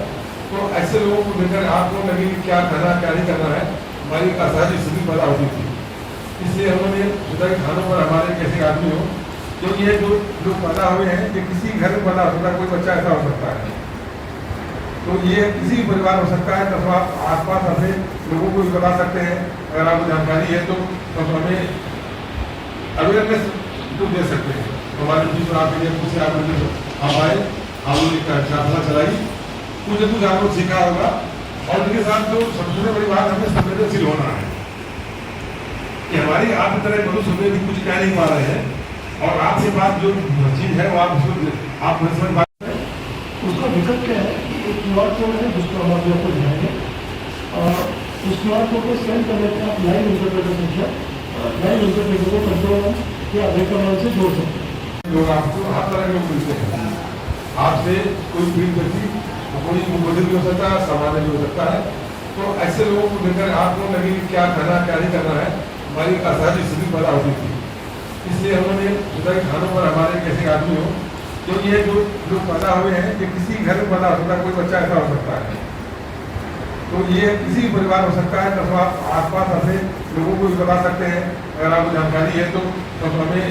तो ऐसे लोगों को मिलकर आपको लगे कि क्या करना क्या नहीं करना है, हमारी एक असहज स्थिति पैदा होती थी। इसलिए हमने सोचा कि थानों पर हमारे कैसे आदमी हो, क्योंकि ये जो लोग पैदा हुए हैं ये किसी घर में पैदा हो सकता है, कोई बच्चा ऐसा हो सकता है, तो ये किसी भी परिवार हो सकता है। तो आप आसपास ऐसे लोगों को भी बता सकते हैं, अगर आपको जानकारी है तो हमें अवेयरनेस तो दे सकते हैं। तो हमारे बीच में आपके लिए कुछ आप आए, हम लोग एक कार्यशाला चलाई, कुछ कुछ आप लोग सीखा होगा। और उनके साथ जो सबसे बड़ी बात हमें संवेदनशील होना है कि हमारी आप की तरह मनुष्य हमें भी कुछ कह नहीं पा रहे हैं, और आपसे बात जो चीज़ है वो आप समझ बात उसका विकल्प क्या है कि एक क्यू आर कोड है जिसको हम आप लोग को दिखाएंगे, और उस क्यू आर कोड को स्कैन कर लेते हैं। आप लाइव इंटरप्रेटर संख्या लाइव इंटरप्रेटर को कंट्रोल या वेबकमांड से जोड़ सकते हैं। लोग आपको हर तरह के लोग मिलते हैं, आपसे कोई पीड़ित व्यक्ति, कोई मुबदिल भी हो सकता है, सामान्य भी हो सकता है। तो ऐसे लोगों को लेकर आपको लगे कि क्या करना क्या नहीं करना है, हमारी असहज स्थिति पैदा होती थी। इसलिए हमने सोचा कि थानों पर हमारे कैसे आदमी हो, क्योंकि ये जो लोग पैदा हुए हैं ये किसी घर में पैदा हो सकता है, कोई बच्चा ऐसा हो सकता है, तो ये किसी भी परिवार हो सकता है। तो आप आसपास ऐसे लोगों को भी बता सकते हैं, अगर आपको जानकारी है तो हमें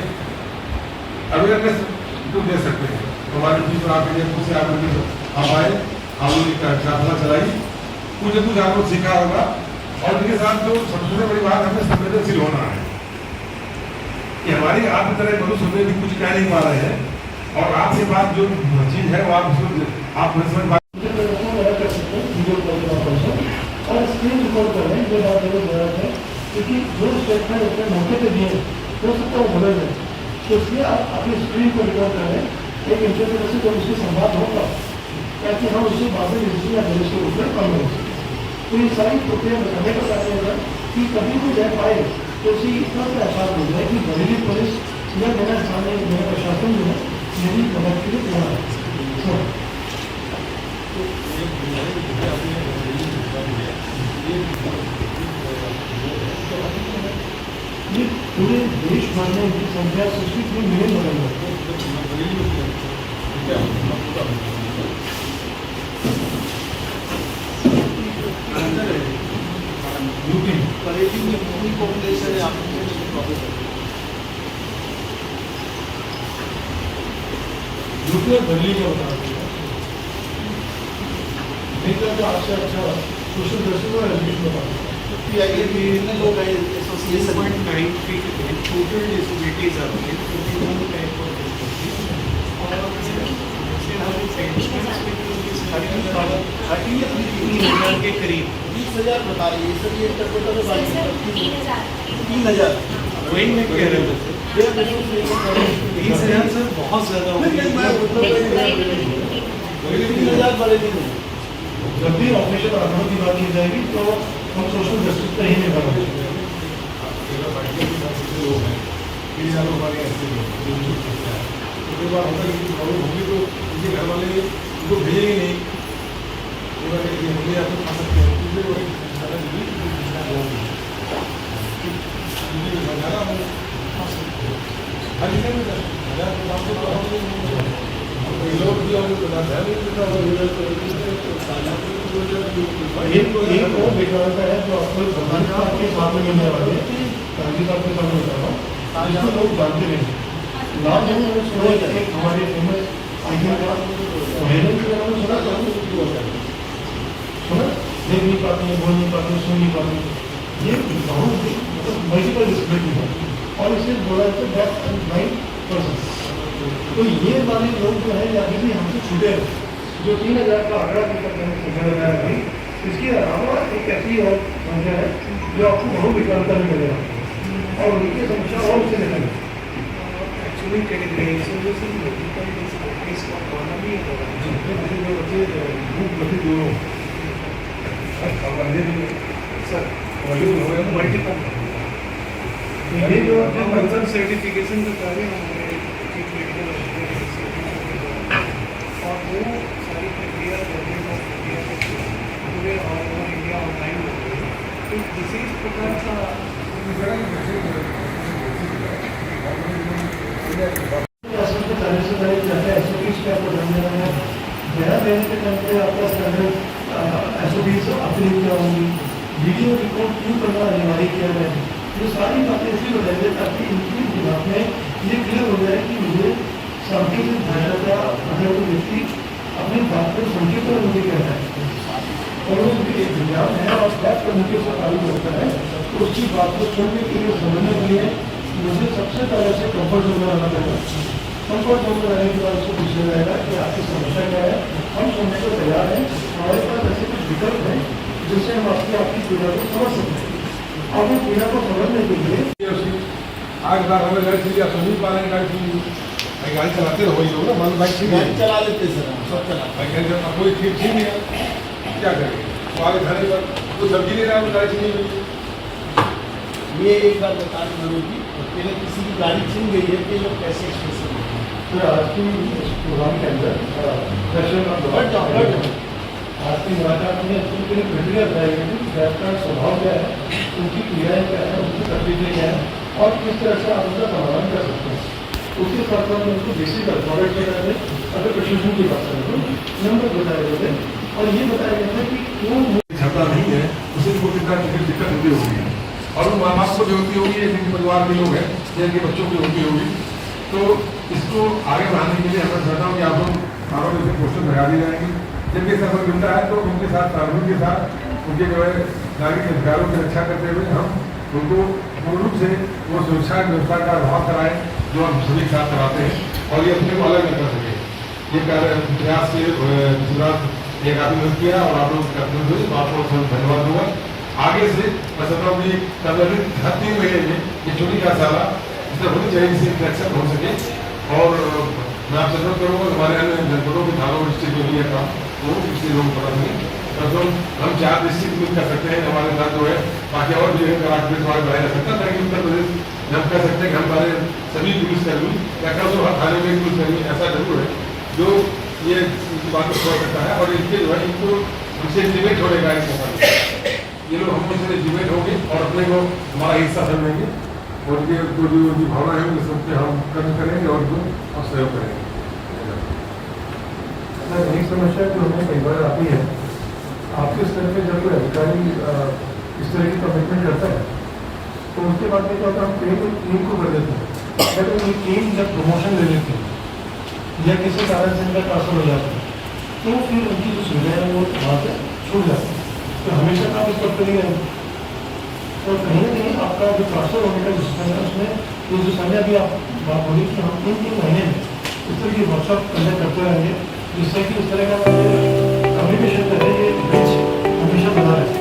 अवेयरनेस तो दे सकते हैं। तो हमारे बीच में आपके लिए कुछ आप आए, हम लोग एक कार्यशाला चलाई, कुछ आप लोग सीखा होगा। और उनके साथ जो सबसे बड़ी बात हमें संवेदनशील होना है कि हमारी आप की तरह मनुष्य हमें भी कुछ कह नहीं पा रहे हैं, और आपसे बात जो चीज़ है वो आप समझ बात कर सकते हैं वीडियो कॉल के माध्यम से, और स्क्रीन रिकॉर्ड कर रहे हैं। जो बात जरूरत है क्योंकि जो स्टेटमेंट अपने मौके पर दिए हो सकता है वो गलत है, तो इसलिए आप अपनी स्क्रीन को रिकॉर्ड कर रहे हैं एक इंटरप्रेटर से जब उससे संवाद होगा ताकि हम उससे बातें रिश्ते या गलत के रूप में कम हो सके। तो ये सारी प्रक्रिया बताने का कार्य होगा कि कभी भी रह पाए तो उसी इतना सा एहसास हो जाए कि बरेली पुलिस या मेरा स्थानीय मेरा प्रशासन जो है मेरी मदद के लिए तैयार है। ये पूरे देश भर में इनकी संख्या 63 मिलियन बदल यूपी बरेली में कितनी पॉपुलेशन है आपको? यूपी और बरेली का बता देगा नहीं तो आपसे अच्छा सोशल जस्टिस और एजुकेशन बता देगा। ये कितने लोग हैं association? 6.93 total disabilities are there, 51 type of disabilities, और के करीब 20,000 बता रही है सर। ये इंटरप्रेटर है 3,000 वही मैं कह रहा हूँ 20,000 सर बहुत ज़्यादा हो गया। 3,000 बरेली में जब भी ऑपरेशन आधार की बात की जाएगी तो हम सोशल जस्टिस पर ही निर्भर होंगे। होगी तो उनके घर वाले उनको भेजेंगे नहीं, आपको खा सकते हैं। एक और विकल्प है जो आपको भगवान का आपके सामने मिलने वाले हैं, गांधी साहब के सामने बता रहा हूँ, जिसको लोग जानते नहीं। नाम जब मैंने सुना एक हमारे फेमस आइकन का हेलन के नाम सुना था, सुना देख नहीं पाते हैं, बोल नहीं पाते हैं, सुन नहीं पाते हैं। ये बहुत मतलब मल्टीपल डिसेबिलिटी है, और इसे बोला जाता है डेफ एंड ब्लाइंड पर्सन। तो ये वाले लोग जो है या अभी हमसे छूटे हैं, जो 3,000 का आंकड़ा लगाया है, इसके अलावा एक ऐसी और संख्या है जो आपको बहुत विकल्पता में मिलेगा, और उनकी समस्या और उससे निकलेगी। एक्चुअली कैटेगराइजेशन मेडिकल डिसेबिलिटीज का होना भी होगा सर मल्टीपल। ये जो कंसर्न सर्टिफिकेशन का कार्य हमारे चीफ मेडिकल ऑफिसर और वो सारी प्रक्रिया गवर्नमेंट ऑफ इंडिया के पूरे ऑल ओवर इंडिया ऑनलाइन हो गई है। तो किसी प्रकार का वीडियो रिकॉर्ड क्यों करना अनिवार्य किया गया है? ये सारी बातें इसलिए बताएंगे ताकि इनके दिमाग में ये क्लियर हो जाए कि मुझे सांकेतिक भाषा का अगर कोई व्यक्ति अपनी बात को संकेत पर मुझे कहता है और वो एक विज्ञान है और बात करने के साथ चालू होता है तो उसकी बात को सुनने के लिए समझने के लिए मुझे सबसे पहले से कंफर्ट जोन में रहना पड़ेगा। कंफर्ट जोन में रहने के बाद उसको पूछना जाएगा कि आपकी समस्या क्या है, हम सुनने को तैयार हैं, हमारे पास ऐसे कुछ विकल्प हैं जिससे हम आपकी पीड़ा को समझ सकते हैं। और वो पीड़ा को समझने के लिए आज बार हमें गाड़ी चली आप सुनी पा रहे हैं गाड़ी चलाते रहो वही लोग ना मन बाइक गाड़ी चला लेते सर हम सब चला कोई ठीक नहीं है क्या करेंगे तो आगे खाने पर कोई सब्जी नहीं रहा गाड़ी चली हुई ये एक बार बता दें मनोज जी पहले किसी की गाड़ी छिन गई है कि लोग कैसे एक्सप्रेस फिर आज की इस प्रोग्राम के अंदर आज की मुलाकात में उनके लिए प्रक्रिया बताई गई कि का स्वभाव क्या है, उनकी क्रियाएं क्या है, उनकी तकलीफें क्या है और किस तरह से आप उनका समाधान कर सकते हैं। उसके साथ साथ में उनको बेसिक प्रोडक्ट बताए थे, अगर प्रशिक्षण की बात करें तो नंबर बताए गए थे और ये बताया गया था कि क्यों क्षमता नहीं है उसे को कितना दिक्कत होती होगी और उन माँ बाप को भी होती होगी जिनके परिवार में लोग हैं जिनके बच्चों की होती होगी। तो इसको आगे बढ़ाने के लिए मैं चाहता हूँ कि आप लोग आरोप जैसे क्वेश्चन लगा दिए जाएंगे जिनके सफर मिलता है तो उनके साथ कानून के साथ उनके जो है नागरिक अधिकारों की रक्षा करते हुए हम उनको पूर्ण रूप से वो सुरक्षा व्यवस्था का अभाव कराएं जो हम सभी के साथ कराते हैं और ये अपने को अलग न कर सके। ये कार्य प्रयास से गुजरात ये काफी मदद किया और आप लोग करते हुए आपको धन्यवाद दूंगा। आगे से मैं समझता हूँ कि संगठित हर 3 महीने में ये छोटी कार्यशाला जितना होनी चाहिए जिससे इंटरेक्शन हो सके और मैं आपसे अनुरोध करूँगा हमारे अन्य जनपदों के थानों डिस्ट्रिक्ट में भी है काम वो इसलिए लोग पता नहीं तो हम 4 डिस्ट्रिक्ट मिल कर सकते हैं हमारे साथ जो है बाकी और भी पुलिस वाले बनाया जा सकता है ताकि उत्तर प्रदेश में हम कह सकते हैं कि हमारे सभी पुलिसकर्मी या कल तो हर थाने में पुलिसकर्मी ऐसा जरूर है जो ये बात को छोड़ सकता है और इसके जो है इनको उनसे डिबेट होने का ये लोग हम उनसे डिबेट होंगे और अपने को हमारा हिस्सा समझेंगे और उनके जो भावना है उनके सबसे हम कर्म करेंगे और उनको सहयोग करेंगे। एक समस्या जो हमें कई बार आती है आपके स्तर पे जब कोई अधिकारी इस तरह की कमिटमेंट करता है तो उसके बाद में क्या होता है हम टीम को कर देते हैं बट ये टीम जब प्रमोशन ले लेती है या किसी कारण से इनका ट्रांसफर हो जाता है तो फिर उनकी जो सुविधा है वो वहाँ से छूट जाती है तो हमेशा आप इस पर नहीं रहेंगे तो कहीं ना कहीं आपका जो ट्रांसफर होने का जो समय है उसमें ये जो समय अभी आप बात होगी कि हम 3 महीने में इस तरह की वर्कशॉप कंडक्ट करते रहेंगे जिससे कि इस तरह का कम्युनिकेशन का है ये बेंच हमेशा बना रहे